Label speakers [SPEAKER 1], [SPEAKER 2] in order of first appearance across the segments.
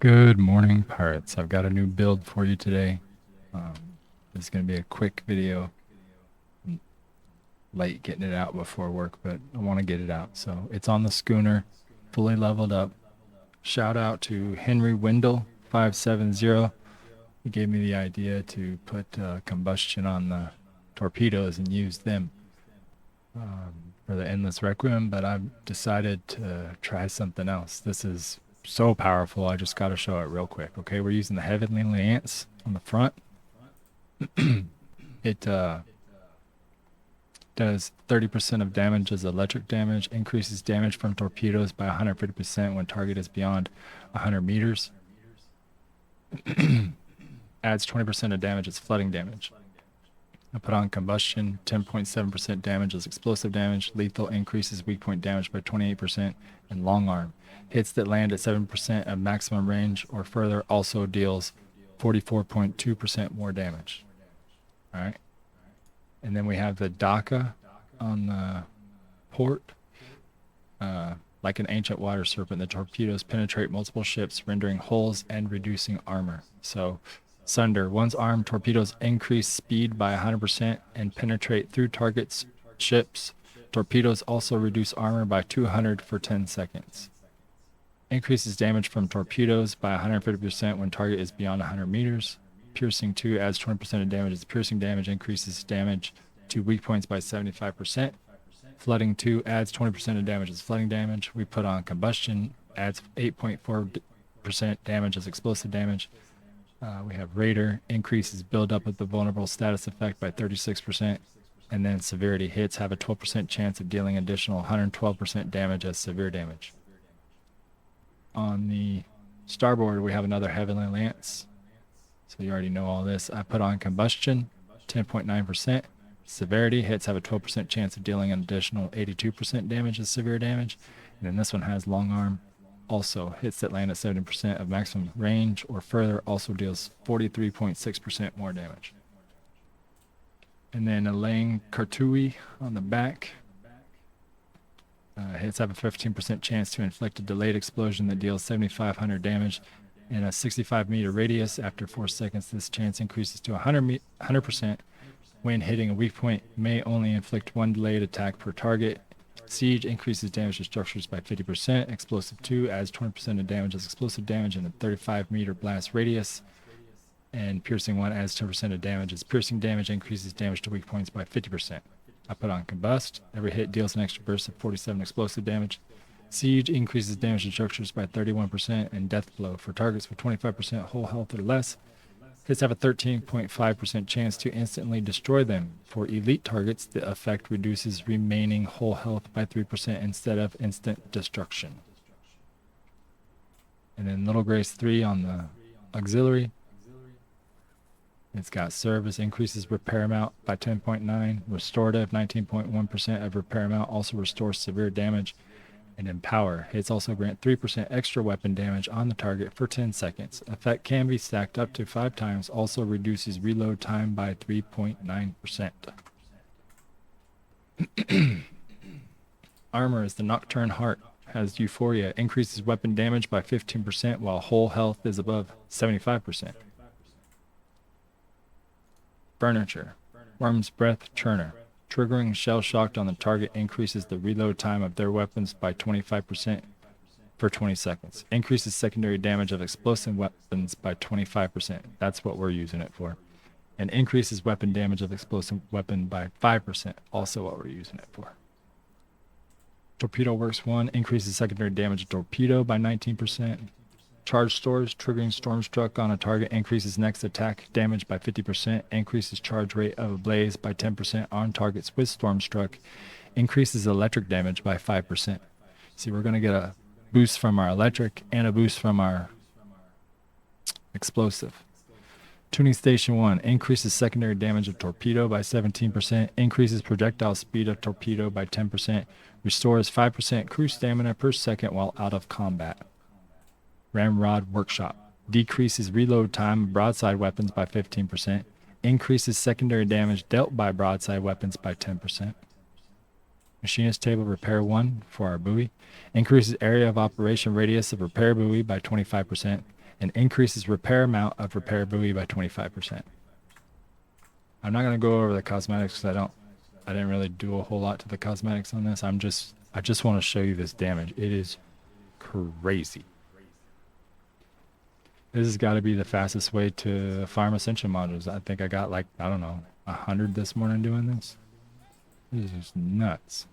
[SPEAKER 1] Good morning, pirates. I've got a new build for you today. Um, this is going to be a quick video. Late getting it out before work, but I want to get it out. So it's on the schooner, fully leveled up. Shout out to Henry Wendell 570. He gave me the idea to put combustion on the torpedoes and use them for the endless requiem, but I've decided to try something else. This is so powerful. I just got to show it real quick. Okay, we're using the heavenly lance on the front. It does 30% of damage as electric damage, increases damage from torpedoes by 150% when target is beyond 100 meters, adds 20% of damage as flooding damage. I put on combustion, 10.7% damage as explosive damage, lethal increases weak point damage by 28%, and long arm. Hits that land at 7% of maximum range or further also deals 44.2% more damage. All right. And then we have the Daka on the port. Like an ancient water serpent, the torpedoes penetrate multiple ships, rendering holes and reducing armor. So, Sunder. One's armed torpedoes increase speed by 100% and penetrate through targets' ships. Torpedoes also reduce armor by 200 for 10 seconds. Increases damage from torpedoes by 150% when target is beyond 100 meters. Piercing 2 adds 20% of damage as piercing damage, increases damage to weak points by 75%. Flooding 2 adds 20% of damage as flooding damage. We put on combustion, adds 8.4% damage as explosive damage. We have Raider, increases buildup of the vulnerable status effect by 36%. And then severity hits have a 12% chance of dealing additional 112% damage as severe damage. On the starboard, we have another Heavenly Lance. So you already know all this. I put on combustion, 10.9%. Severity hits have a 12% chance of dealing an additional 82% damage as severe damage. And then this one has long arm. Also hits that land at 70% of maximum range or further also deals 43.6% more damage. And then a Lang Kartui on the back. Hits have a 15% chance to inflict a delayed explosion that deals 7,500 damage in a 65-meter radius. After 4 seconds, this chance increases to 100%. When hitting a weak point, may only inflict one delayed attack per target. Siege increases damage to structures by 50%. Explosive 2 adds 20% of damage as explosive damage in a 35-meter blast radius. And Piercing 1 adds 10% of damage as piercing damage, increases damage to weak points by 50%. I put on Combust. Every hit deals an extra burst of 47 explosive damage. Siege increases damage to structures by 31%. And Death Blow for targets with 25% whole health or less. Hits have a 13.5% chance to instantly destroy them. For elite targets, the effect reduces remaining whole health by 3% instead of instant destruction. And then Little Grace 3 on the auxiliary. It's got service, increases repair amount by 10.9, restorative 19.1% of repair amount, also restores severe damage, and empower. Hits also grant 3% extra weapon damage on the target for 10 seconds. Effect can be stacked up to 5 times, also reduces reload time by 3.9%. Armor is the Nocturne Heart. Has Euphoria, increases weapon damage by 15% while whole health is above 75%. Furniture. Worm's Breath Churner. Triggering shell shocked on the target increases the reload time of their weapons by 25% for 20 seconds. Increases secondary damage of explosive weapons by 25%. That's what we're using it for. And increases weapon damage of explosive weapon by 5%. Also what we're using it for. Torpedo Works 1 increases secondary damage of torpedo by 19%. Charge stores, triggering Stormstruck on a target increases next attack damage by 50%, increases charge rate of a blaze by 10% on targets with Stormstruck, increases electric damage by 5%. See, we're going to get a boost from our electric and a boost from our explosive. Tuning Station 1 increases secondary damage of torpedo by 17%, increases projectile speed of torpedo by 10%, restores 5% crew stamina per second while out of combat. Ramrod Workshop decreases reload time of broadside weapons by 15%, increases secondary damage dealt by broadside weapons by 10%. Machinist Table Repair 1 for our buoy increases area of operation radius of repair buoy by 25%, and increases repair amount of repair buoy by 25%. I'm not gonna go over the cosmetics because I didn't really do a whole lot to the cosmetics on this. I just want to show you this damage. It is crazy. This has got to be the fastest way to farm ascension modules. I think I got like, I don't know, 100 this morning doing this. This is just nuts.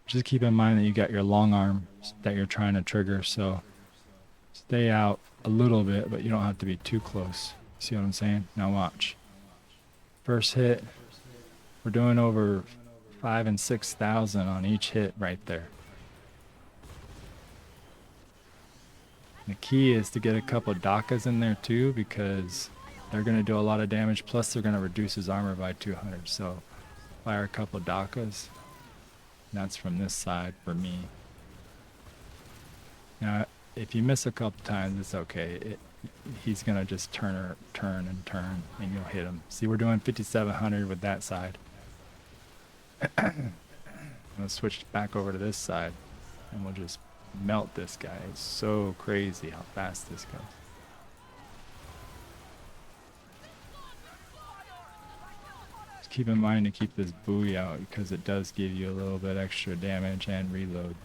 [SPEAKER 1] Just keep in mind that you got your long arms that you're trying to trigger, so stay out a little bit, but you don't have to be too close. See what I'm saying? Now watch. First hit, we're doing over 5,000 and 6,000 on each hit right there. The key is to get a couple of Dakas in there too, because they're going to do a lot of damage, plus they're going to reduce his armor by 200. So fire a couple of Dakas. That's from this side for me. Now, if you miss a couple times, it's okay. He's going to just turn, and you'll hit him. See, we're doing 5,700 with that side. I'm going to switch back over to this side, and we'll just melt this guy. It's so crazy how fast this goes. Just keep in mind to keep this buoy out because it does give you a little bit extra damage and reload.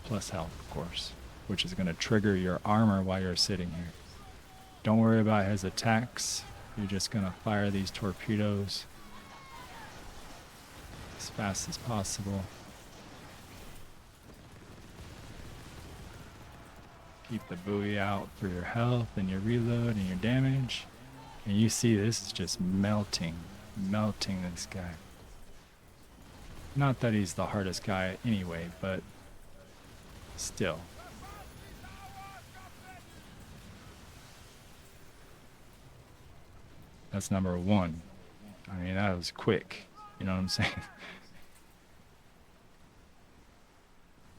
[SPEAKER 1] Plus health, of course, which is going to trigger your armor while you're sitting here. Don't worry about his attacks. You're just going to fire these torpedoes as fast as possible. Keep the buoy out for your health and your reload and your damage. And you see this is just melting this guy. Not that he's the hardest guy anyway, but still. That's number one. I mean, that was quick. You know what I'm saying?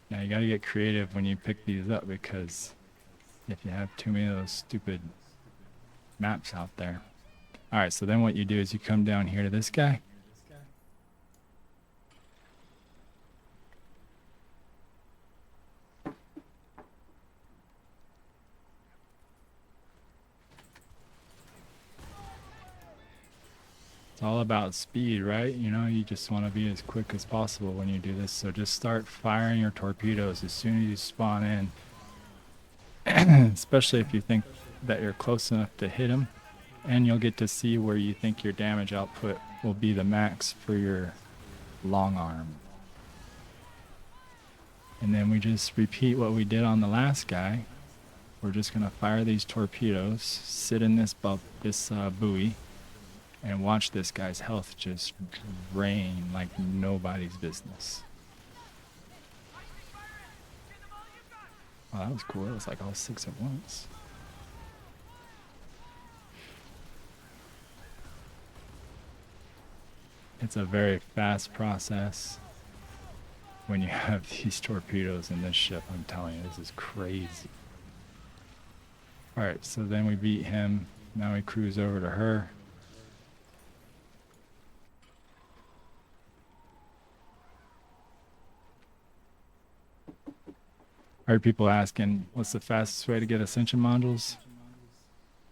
[SPEAKER 1] Now you gotta get creative when you pick these up, because if you have too many of those stupid maps out there. Alright, so then what you do is you come down here to this guy. It's all about speed, right? You know, you just want to be as quick as possible when you do this. So just start firing your torpedoes as soon as you spawn in. Especially if you think that you're close enough to hit them. And you'll get to see where you think your damage output will be the max for your long arm. And then we just repeat what we did on the last guy. We're just going to fire these torpedoes, sit in this buoy, and watch this guy's health just drain like nobody's business. Oh, that was cool. It was like all 6 at once. It's a very fast process when you have these torpedoes in this ship. I'm telling you, this is crazy. Alright, so then we beat him. Now we cruise over to her. I heard people asking, what's the fastest way to get ascension modules?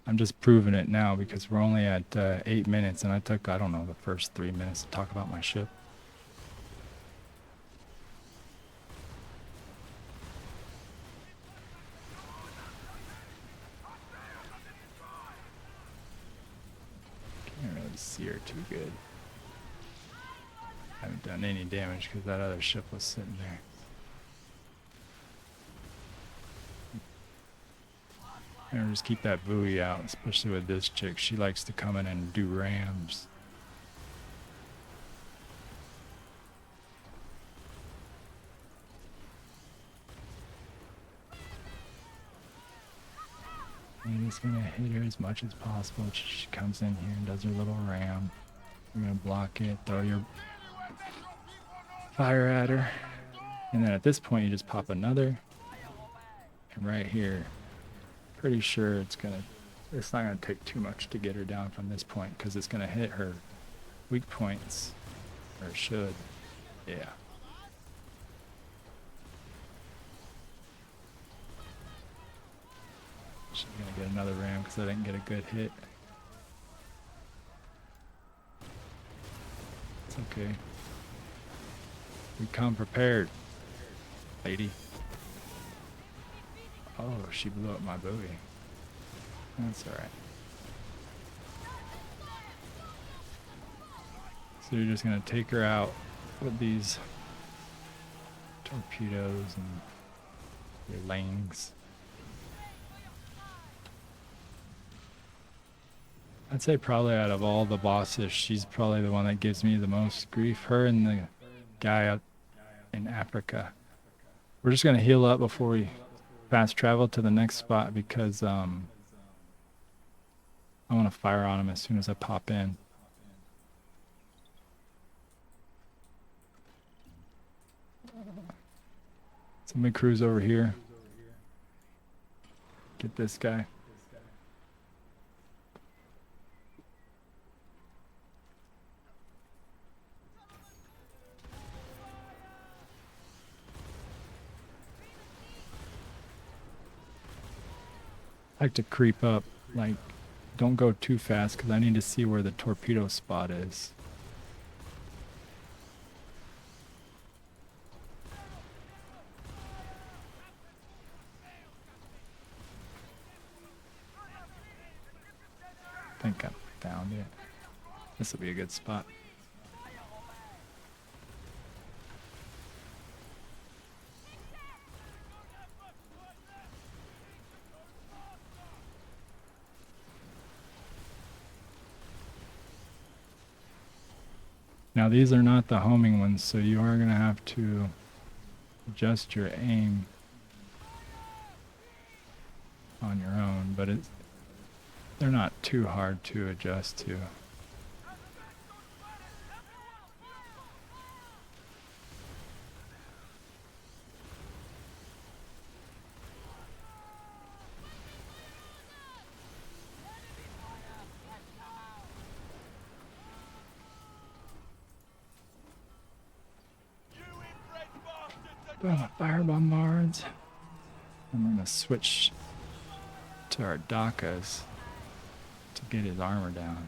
[SPEAKER 1] I'm just proving it now because we're only at 8 minutes, and I took, I don't know, the first 3 minutes to talk about my ship. Can't really see her too good. Haven't done any damage because that other ship was sitting there. And just keep that buoy out, especially with this chick. She likes to come in and do rams. I'm just gonna hit her as much as possible. She comes in here and does her little ram. We're gonna block it, throw your fire at her. And then at this point you just pop another. And right here, pretty sure it's not gonna take too much to get her down from this point, because it's gonna hit her weak points. Or it should. Yeah. She's gonna get another ram because I didn't get a good hit. It's okay. We come prepared, lady. Oh, she blew up my buoy. That's alright. So you're just gonna take her out with these torpedoes and your langs. I'd say probably out of all the bosses, she's probably the one that gives me the most grief. Her and the guy up in Africa. We're just gonna heal up before we fast travel to the next spot because I want to fire on him as soon as I pop in. So let me cruise over here. Get this guy. I like to creep up, like, don't go too fast because I need to see where the torpedo spot is. I think I found it. This will be a good spot. Now these are not the homing ones, so you are going to have to adjust your aim on your own, but they're not too hard to adjust to. Fire bombards. I'm gonna switch to our Dakas to get his armor down.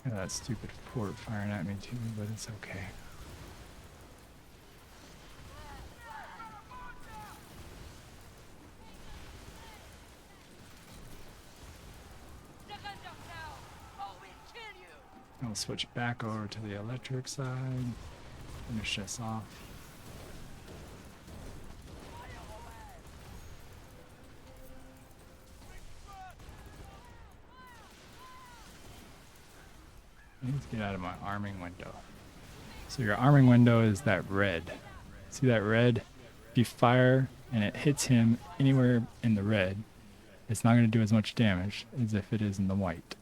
[SPEAKER 1] Yeah, that stupid port firing at me too, but it's okay. I'll switch back over to the electric side, finish this off. I need to get out of my arming window. So your arming window is that red. See that red? If you fire and it hits him anywhere in the red, it's not going to do as much damage as if it is in the white.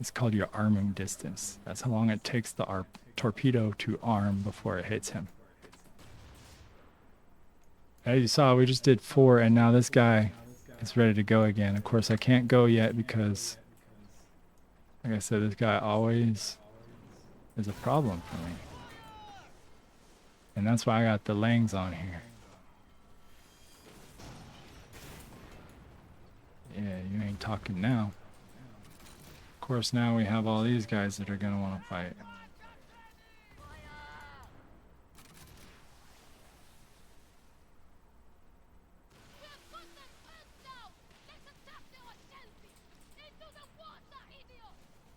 [SPEAKER 1] It's called your arming distance. That's how long it takes the torpedo to arm before it hits him. As you saw, we just did 4, and now this guy is ready to go again. Of course, I can't go yet because, like I said, this guy always is a problem for me. And that's why I got the Langs on here. Yeah, you ain't talking now. Of course, now we have all these guys that are going to want to fight.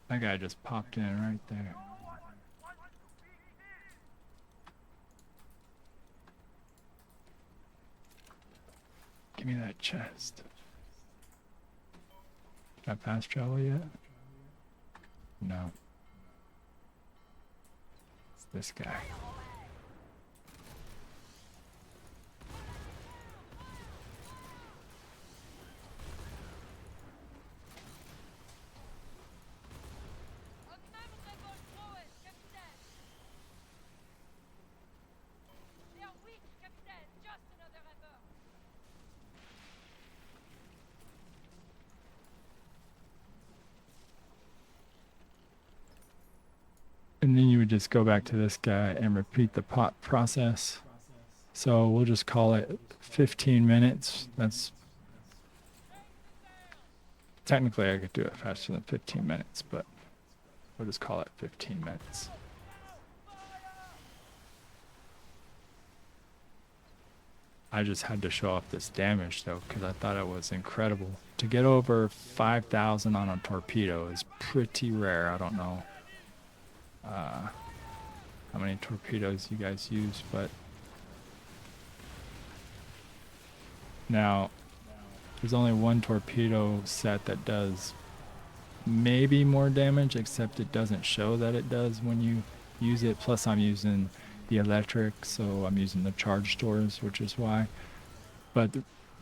[SPEAKER 1] That guy just popped in right there. Give me that chest. Did I fast travel yet? No. It's this guy. would just go back to this guy and repeat the pot process. So we'll just call it 15 minutes. That's technically I could do it faster than 15 minutes, but we'll just call it 15 minutes. I just had to show off this damage though, because I thought it was incredible. To get over 5,000 on a torpedo is pretty rare. I don't know how many torpedoes you guys use, but now there's only one torpedo set that does maybe more damage, except it doesn't show that it does when you use it. Plus I'm using the electric, so I'm using the charge stores, which is why. But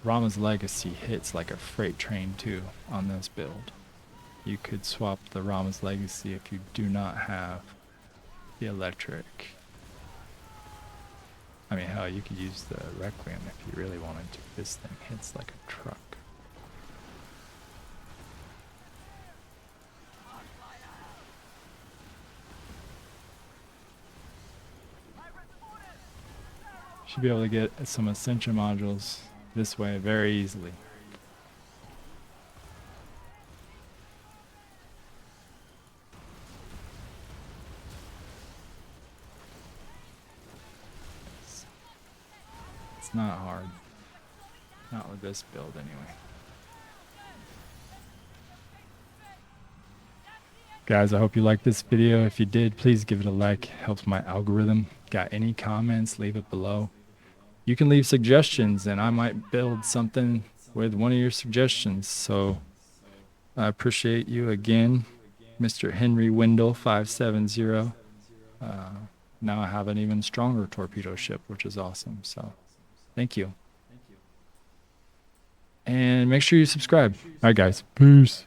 [SPEAKER 1] Rama's Legacy hits like a freight train too on this build. You could swap the Rama's Legacy if you do not have the electric. I mean, hell, you could use the Requiem if you really wanted to. This thing hits like a truck. Should be able to get some Ascension modules this way very easily. It's not hard. Not with this build anyway. Guys, I hope you liked this video. If you did, please give it a like. Helps my algorithm. Got any comments, leave it below. You can leave suggestions and I might build something with one of your suggestions. So I appreciate you again, Mr. Henry Wendell 570. Now I have an even stronger torpedo ship, which is awesome. So thank you. And make sure you subscribe. All right, guys. Peace.